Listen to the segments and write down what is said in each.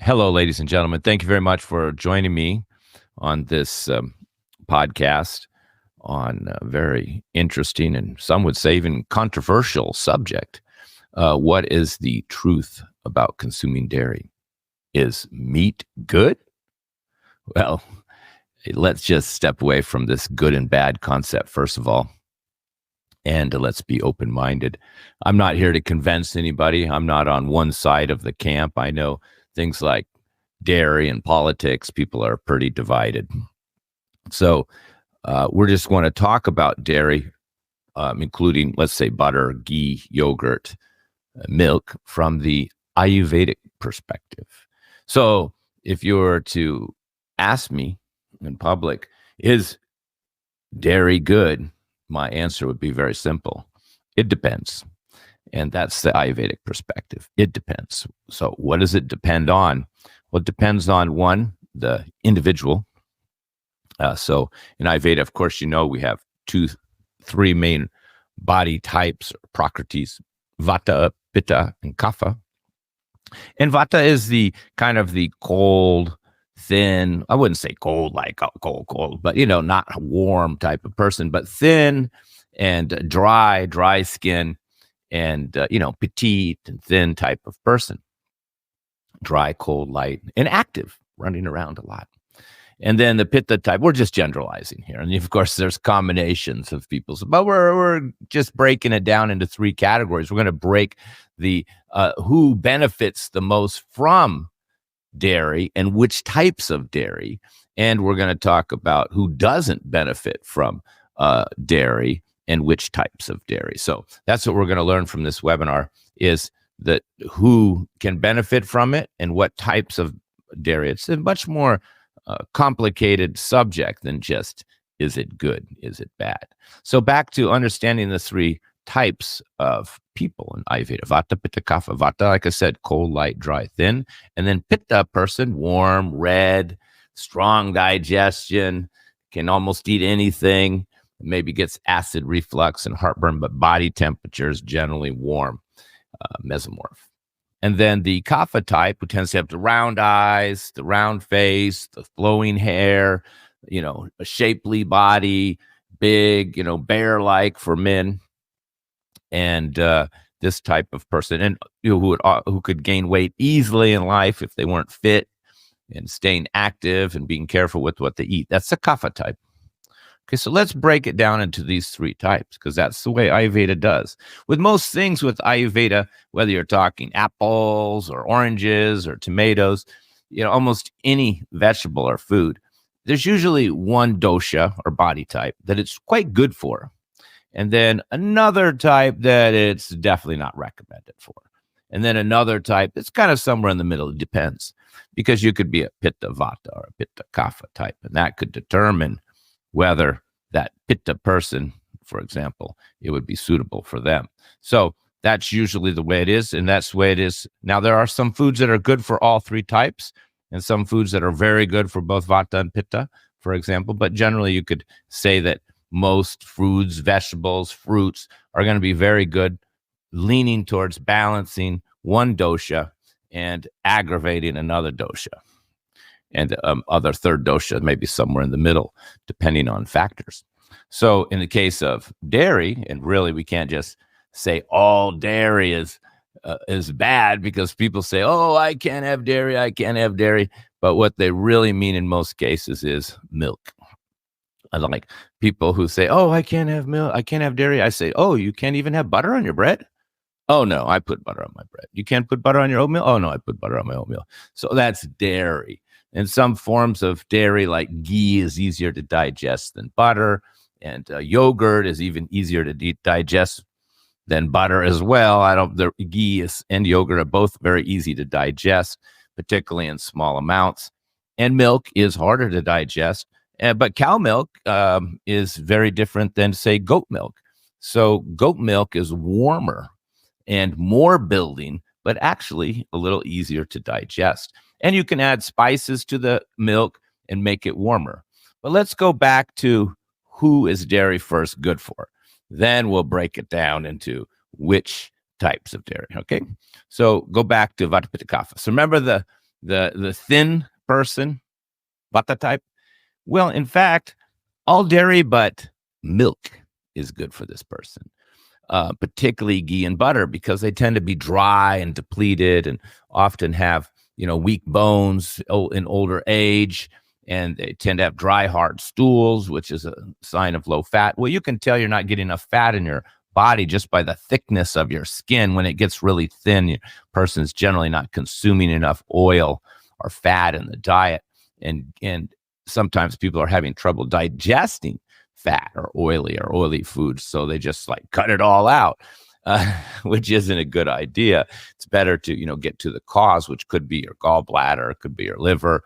Hello, ladies and gentlemen. Thank you very much for joining me on this podcast on a very interesting and some would say even controversial subject. What is the truth about consuming dairy? Is meat good? Well, let's just step away from this good and bad concept, first of all, and let's be open minded. I'm not here to convince anybody. I'm not on one side of the camp. I know things like dairy and politics, people are pretty divided. So we're just going to talk about dairy, including, let's say, butter, ghee, yogurt, milk, from the Ayurvedic perspective. So if you were to ask me in public, is dairy good? My answer would be very simple. It depends. And that's the Ayurvedic perspective. It depends. So what does it depend on? Well, it depends on, one, the individual. So in Ayurveda, of course, we have three main body types, prakrtis: Vata, Pitta, and Kapha. And Vata is the kind of the cold, thin, I wouldn't say cold like cold, but, not a warm type of person, but thin and dry skin and, petite and thin type of person. Dry, cold, light, and active, running around a lot. And then the Pitta type, we're just generalizing here. And of course, there's combinations of people. But we're just breaking it down into three categories. We're going to break the who benefits the most from dairy and which types of dairy. And we're going to talk about who doesn't benefit from dairy and which types of dairy. So that's what we're going to learn from this webinar, is that who can benefit from it and what types of dairy. It's a much more complicated subject than just, is it good, is it bad? So back to understanding the three types of people in Ayurveda: Vata, Pitta, Kapha. Vata, like I said, cold, light, dry, thin. And then Pitta person, warm, red, strong digestion, can almost eat anything, maybe gets acid reflux and heartburn, but body temperature is generally warm, mesomorph. And then the Kapha type, who tends to have the round eyes, the round face, the flowing hair, a shapely body, big, bear-like for men. And this type of person, and who could gain weight easily in life if they weren't fit, and staying active and being careful with what they eat. That's the Kapha type. Okay, so let's break it down into these three types, because that's the way Ayurveda does. With most things with Ayurveda, whether you're talking apples or oranges or tomatoes, almost any vegetable or food, there's usually one dosha or body type that it's quite good for, and then another type that it's definitely not recommended for, and then another type that's kind of somewhere in the middle. It depends, because you could be a Pitta Vata or a Pitta Kapha type, and that could determine whether that Pitta person, for example, it would be suitable for them. So that's usually the way it is, and that's the way it is. Now, there are some foods that are good for all three types, and some foods that are very good for both Vata and Pitta, for example. But generally, you could say that most foods, vegetables, fruits are going to be very good, leaning towards balancing one dosha and aggravating another dosha. And other third dosha maybe somewhere in the middle, depending on factors. So in the case of dairy, and really we can't just say all dairy is bad, because people say, oh, I can't have dairy, I can't have dairy. But what they really mean in most cases is milk. Like people who say, oh, I can't have milk, I can't have dairy. I say, oh, you can't even have butter on your bread? Oh, no, I put butter on my bread. You can't put butter on your oatmeal? Oh, no, I put butter on my oatmeal. So that's dairy. And some forms of dairy, like ghee, is easier to digest than butter. And yogurt is even easier to digest than butter as well. The ghee and yogurt are both very easy to digest, particularly in small amounts. And milk is harder to digest. But cow milk is very different than, say, goat milk. So goat milk is warmer and more building, but actually a little easier to digest. And you can add spices to the milk and make it warmer. But let's go back to who is dairy first good for. Then we'll break it down into which types of dairy, okay? So go back to Vata, Pitta, Kapha. So remember The thin person, Vata type, well, in fact, all dairy but milk is good for this person, particularly ghee and butter, because they tend to be dry and depleted and often have, weak bones in older age. And they tend to have dry, hard stools, which is a sign of low fat. Well, you can tell you're not getting enough fat in your body just by the thickness of your skin. When it gets really thin, your person's generally not consuming enough oil or fat in the diet. And sometimes people are having trouble digesting fat or oily foods, so they just like cut it all out, which isn't a good idea. It's better to get to the cause, which could be your gallbladder, it could be your liver.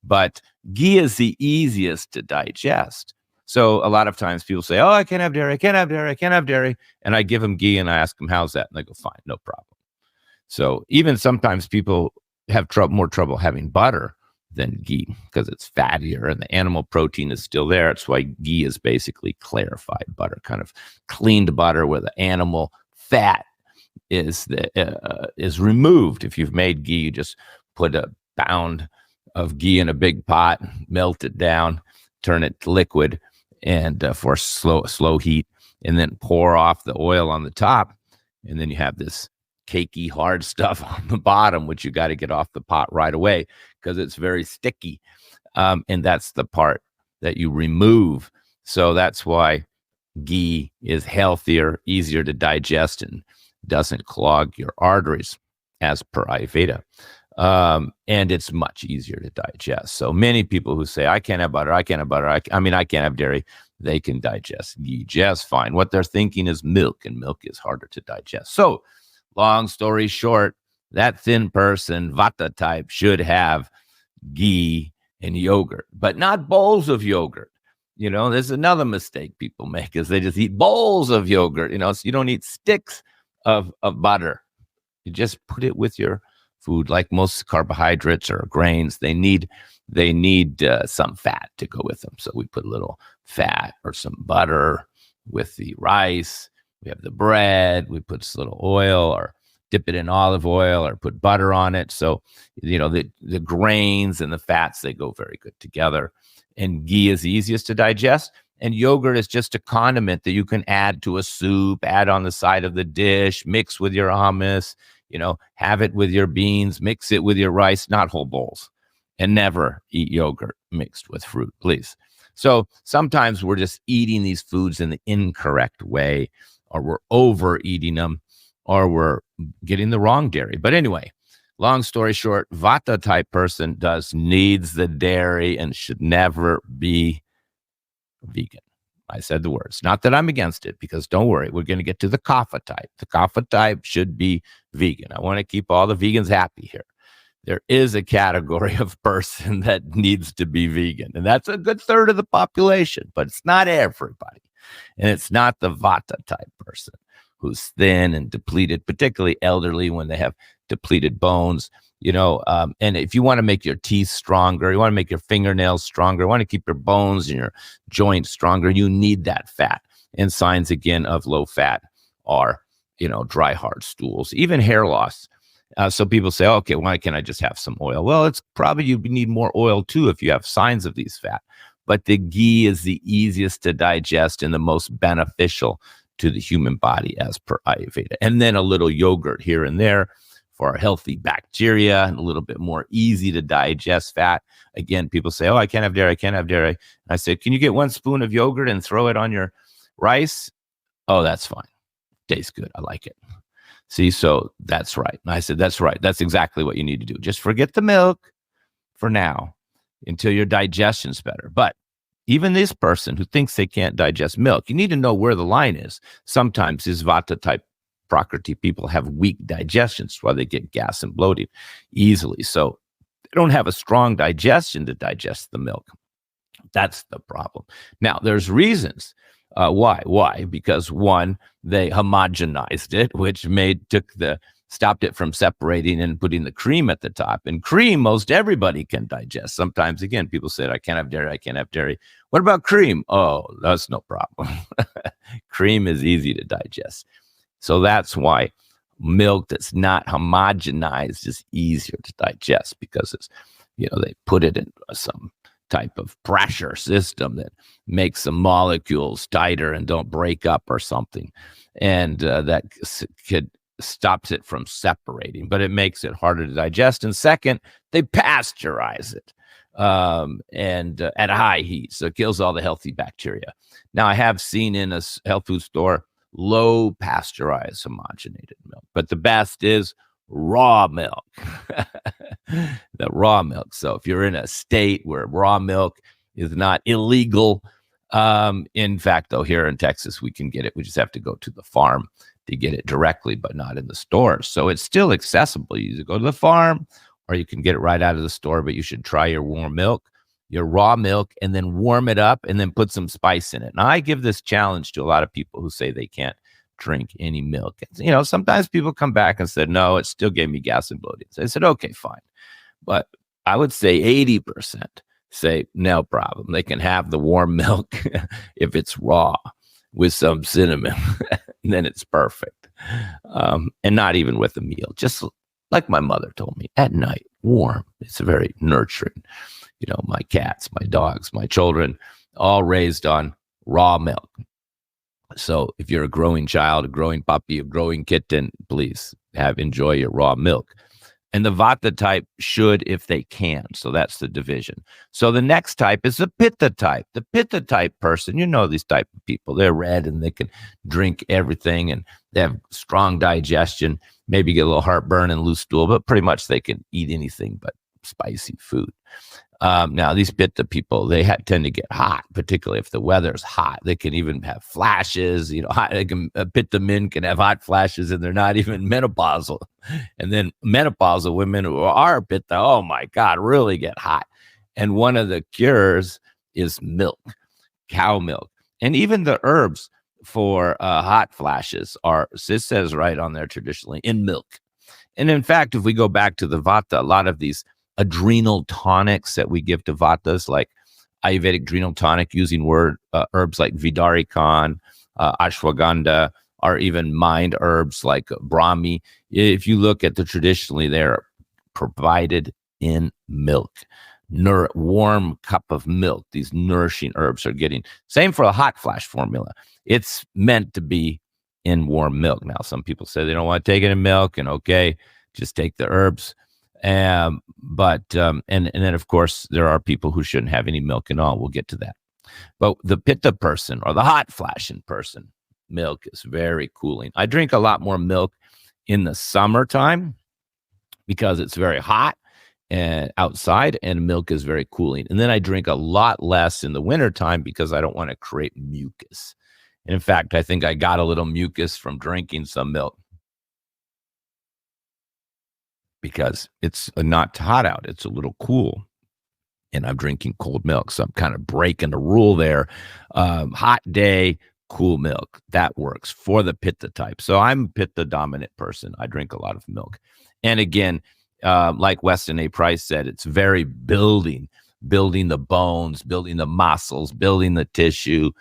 But ghee is the easiest to digest. So a lot of times people say, "Oh, I can't have dairy, I can't have dairy, I can't have dairy," and I give them ghee and I ask them, "How's that?" And they go, "Fine, no problem." So even sometimes people have more trouble having butter than ghee because it's fattier and the animal protein is still there. It's why ghee is basically clarified butter, kind of cleaned butter where the animal fat is removed. If you've made ghee, you just put a pound of ghee in a big pot, melt it down, turn it to liquid, and for slow heat, and then pour off the oil on the top, and then you have this cakey hard stuff on the bottom, which you got to get off the pot right away because it's very sticky. And that's the part that you remove. So that's why ghee is healthier, easier to digest, and doesn't clog your arteries as per Ayurveda. And it's much easier to digest. So many people who say, "I can't have butter, I can't have butter, I can't have dairy," they can digest ghee just fine. What they're thinking is milk, and milk is harder to digest. So long story short, that thin person, Vata type, should have ghee and yogurt, but not bowls of yogurt. There's another mistake people make is they just eat bowls of yogurt. So you don't eat sticks of butter. You just put it with your food. Like most carbohydrates or grains, they need some fat to go with them. So we put a little fat or some butter with the rice. We have the bread, we put a little oil or dip it in olive oil or put butter on it. So, the grains and the fats, they go very good together. And ghee is the easiest to digest. And yogurt is just a condiment that you can add to a soup, add on the side of the dish, mix with your hummus, have it with your beans, mix it with your rice, not whole bowls. And never eat yogurt mixed with fruit, please. So sometimes we're just eating these foods in the incorrect way, or we're overeating them, or we're getting the wrong dairy. But anyway, long story short, Vata type person needs the dairy and should never be vegan. I said the words. Not that I'm against it, because don't worry, we're going to get to the Kapha type. The Kapha type should be vegan. I want to keep all the vegans happy here. There is a category of person that needs to be vegan, and that's a good third of the population, but it's not everybody. And it's not the Vata type person who's thin and depleted, particularly elderly when they have depleted bones. And if you want to make your teeth stronger, you want to make your fingernails stronger, you want to keep your bones and your joints stronger, you need that fat. And signs, again, of low fat are, dry, hard stools, even hair loss. So people say, "Okay, why can't I just have some oil?" Well, it's probably you need more oil too if you have signs of these fat. But the ghee is the easiest to digest and the most beneficial to the human body as per Ayurveda. And then a little yogurt here and there for healthy bacteria and a little bit more easy to digest fat. Again, people say, "Oh, I can't have dairy, I can't have dairy." And I said, "Can you get 1 spoon of yogurt and throw it on your rice?" "Oh, that's fine. Tastes good. I like it." See, so that's right. And I said, "That's right. That's exactly what you need to do. Just forget the milk for now until your digestion's better." But even this person who thinks they can't digest milk, you need to know where the line is. Sometimes these Vata type Prakriti people have weak digestions, why they get gas and bloating easily. So they don't have a strong digestion to digest the milk. That's the problem. Now, there's reasons why. Why? Because one, they homogenized it, which stopped it from separating and putting the cream at the top. And cream, most everybody can digest. Sometimes, again, people say, "I can't have dairy, I can't have dairy." What about cream? Oh, that's no problem. Cream is easy to digest. So that's why milk that's not homogenized is easier to digest because it's, they put it in some type of pressure system that makes the molecules tighter and don't break up or something. And that could stops it from separating, but it makes it harder to digest. And second, they pasteurize it and at high heat, so it kills all the healthy bacteria. Now, I have seen in a health food store low pasteurized homogenated milk, but the best is raw milk. The raw milk. So if you're in a state where raw milk is not illegal, in fact, though, here in Texas, we can get it. We just have to go to the farm to get it directly, but not in the stores. So it's still accessible. You either go to the farm or you can get it right out of the store, but you should try your warm milk, your raw milk, and then warm it up and then put some spice in it. Now, I give this challenge to a lot of people who say they can't drink any milk. Sometimes people come back and said, no, it still gave me gas and bloating. So I said, okay, fine. But I would say 80% say no problem. They can have the warm milk if it's raw with some cinnamon, then it's perfect. And not even with a meal, just like my mother told me, at night, warm. It's very nurturing. My cats, my dogs, my children, all raised on raw milk. So if you're a growing child, a growing puppy, a growing kitten, please enjoy your raw milk. And the Vata type should if they can. So that's the division. So the next type is the Pitta type. The Pitta type person, these type of people, they're red and they can drink everything and they have strong digestion, maybe get a little heartburn and loose stool, but pretty much they can eat anything but spicy food. Now, these Pitta people, they tend to get hot, particularly if the weather's hot. They can even have flashes. Pitta men can have hot flashes and they're not even menopausal. And then menopausal women who are Pitta, oh my God, really get hot. And one of the cures is milk, cow milk. And even the herbs for hot flashes it says right on there traditionally, in milk. And in fact, if we go back to the Vata, a lot of these adrenal tonics that we give to Vatas, like Ayurvedic adrenal tonic using herbs like Vidarikan, ashwagandha, or even mind herbs like Brahmi. If you look at traditionally, they're provided in milk. Warm cup of milk, these nourishing herbs are getting. Same for a hot flash formula. It's meant to be in warm milk. Now, some people say they don't want to take it in milk, and okay, just take the herbs. But then of course there are people who shouldn't have any milk at all. We'll get to that. But the Pitta person or the hot flashing person, milk is very cooling. I drink a lot more milk in the summertime because it's very hot and outside, and milk is very cooling. And then I drink a lot less in the wintertime because I don't want to create mucus. And in fact, I think I got a little mucus from drinking some milk, because it's not hot out. It's a little cool. And I'm drinking cold milk. So I'm kind of breaking the rule there. Hot day, cool milk. That works for the Pitta type. So I'm a Pitta dominant person. I drink a lot of milk. And again, like Weston A. Price said, it's very building the bones, building the muscles, building the tissue.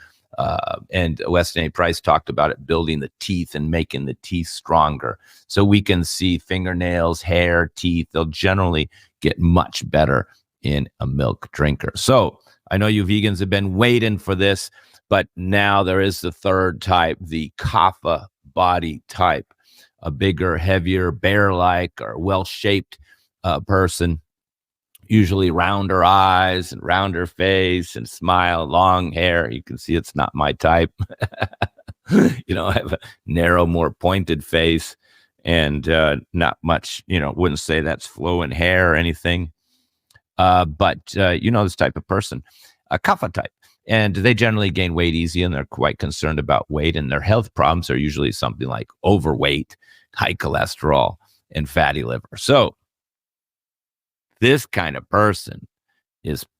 And Weston A. Price talked about it, building the teeth and making the teeth stronger. So we can see fingernails, hair, teeth. They'll generally get much better in a milk drinker. So I know you vegans have been waiting for this, but now there is the third type, the Kapha body type, a bigger, heavier, bear-like or well-shaped person. Usually rounder eyes and rounder face and smile, long hair. You can see it's not my type. I have a narrow, more pointed face and not much, wouldn't say that's flowing hair or anything. But this type of person, a Kapha type. And they generally gain weight easy and they're quite concerned about weight. And their health problems are usually something like overweight, high cholesterol, and fatty liver. So this kind of person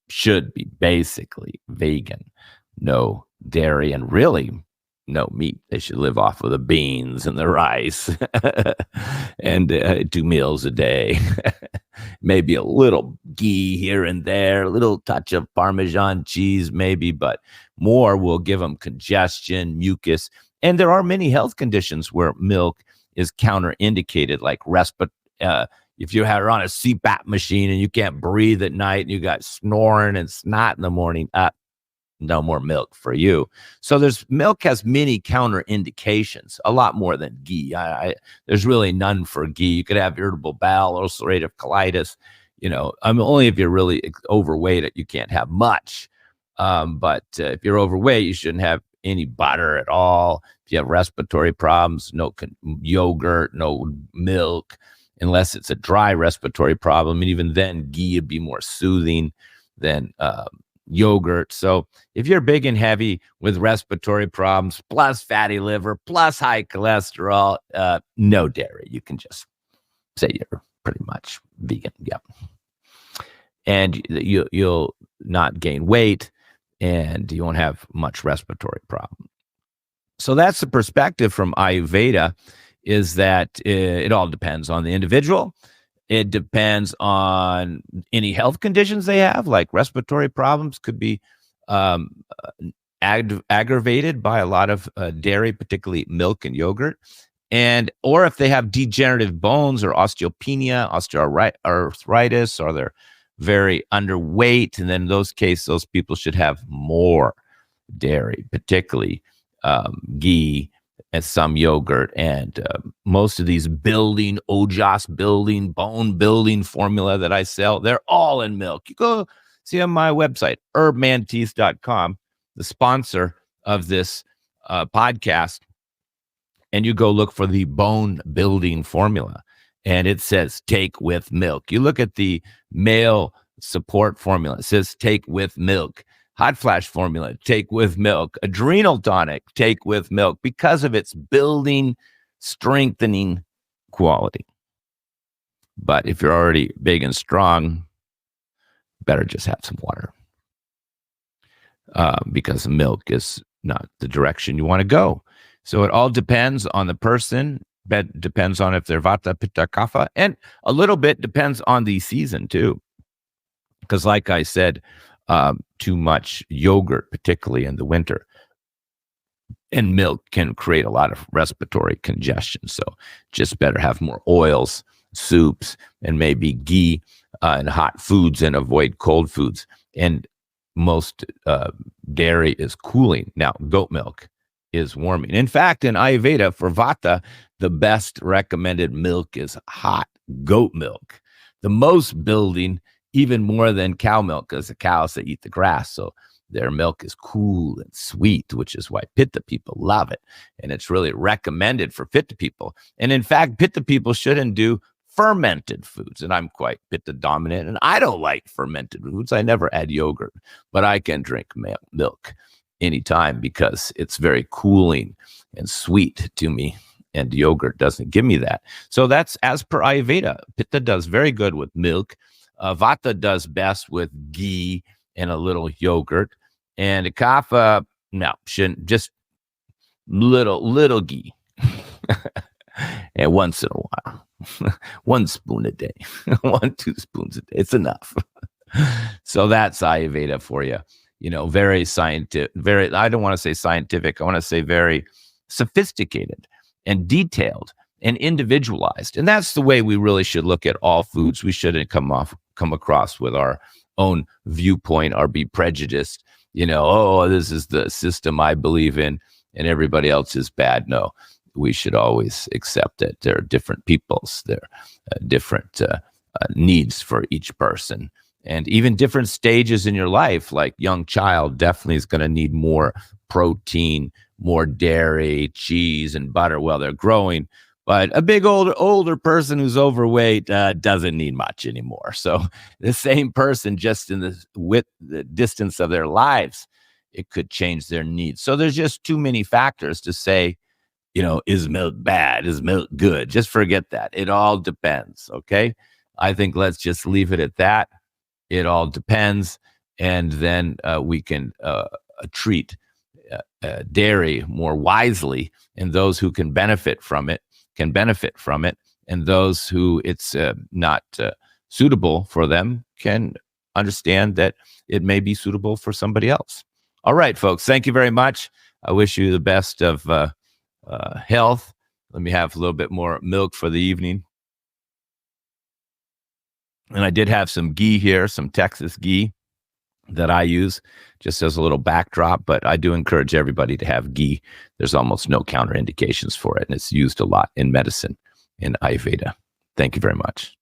should be basically vegan, no dairy, and really no meat. They should live off of the beans and the rice and 2 meals a day. Maybe a little ghee here and there, a little touch of Parmesan cheese maybe, but more will give them congestion, mucus. And there are many health conditions where milk is counterindicated, like if you are on a CPAP machine and you can't breathe at night and you got snoring and snot in the morning, no more milk for you. So milk has many counterindications, a lot more than ghee. There's really none for ghee. You could have irritable bowel, ulcerative colitis. Only if you're really overweight, you can't have much. But if you're overweight, you shouldn't have any butter at all. If you have respiratory problems, no yogurt, no milk, unless it's a dry respiratory problem. And even then, ghee would be more soothing than yogurt. So if you're big and heavy with respiratory problems, plus fatty liver, plus high cholesterol, no dairy. You can just say you're pretty much vegan. Yep. And you'll not gain weight, and you won't have much respiratory problem. So that's the perspective from Ayurveda, is that it all depends on the individual. It depends on any health conditions they have, like respiratory problems could be aggravated by a lot of dairy, particularly milk and yogurt. Or if they have degenerative bones or osteopenia, osteoarthritis, or they're very underweight, and then in those cases, those people should have more dairy, particularly ghee and some yogurt. And most of these doshas building, bone building formula that I sell, they're all in milk. You go see on my website, herbmanteeth.com, the sponsor of this podcast, and you go look for the bone building formula. And it says take with milk. You look at the male support formula. It says take with milk. Hot flash formula, take with milk. Adrenal tonic, take with milk, because of its building, strengthening quality. But if you're already big and strong, better just have some water, because milk is not the direction you want to go. So it all depends on the person. That depends on if they're Vata, Pitta, Kapha, and a little bit depends on the season too. Because like I said, too much yogurt, particularly in the winter, and milk can create a lot of respiratory congestion. So just better have more oils, soups, and maybe ghee and hot foods, and avoid cold foods. And most dairy is cooling. Now, goat milk is warming. In fact, in Ayurveda, for Vata, the best recommended milk is hot goat milk. The most building, even more than cow milk, because the cows, they eat the grass. So their milk is cool and sweet, which is why Pitta people love it. And it's really recommended for Pitta people. And in fact, Pitta people shouldn't do fermented foods. And I'm quite Pitta dominant, and I don't like fermented foods. I never add yogurt, but I can drink milk anytime because it's very cooling and sweet to me, and yogurt doesn't give me that. So that's as per Ayurveda. Pitta does very good with milk. Vata does best with ghee and a little yogurt. And Kapha, no, shouldn't, just little ghee. And once in a while, 1 spoon a day, 2 spoons a day, it's enough. So that's Ayurveda for you. Very scientific, I don't want to say scientific, I want to say very sophisticated and detailed and individualized. And that's the way we really should look at all foods. We shouldn't come across with our own viewpoint or be prejudiced, this is the system I believe in and everybody else is bad. No, we should always accept that there are different peoples, there are different needs for each person. And even different stages in your life, like young child definitely is going to need more protein, more dairy, cheese, and butter while they're growing. But a big older person who's overweight doesn't need much anymore. So the same person, just in the distance of their lives, it could change their needs. So there's just too many factors to say, is milk bad? Is milk good? Just forget that. It all depends. Okay. I think let's just leave it at that. It all depends. And then we can treat dairy more wisely, and those who can benefit from it can benefit from it. And those who it's not suitable for them can understand that it may be suitable for somebody else. All right, folks. Thank you very much. I wish you the best of health, Let me have a little bit more milk for the evening. And I did have some ghee here, some Texas ghee that I use just as a little backdrop, but I do encourage everybody to have ghee. There's almost no counterindications for it, and it's used a lot in medicine in Ayurveda. Thank you very much.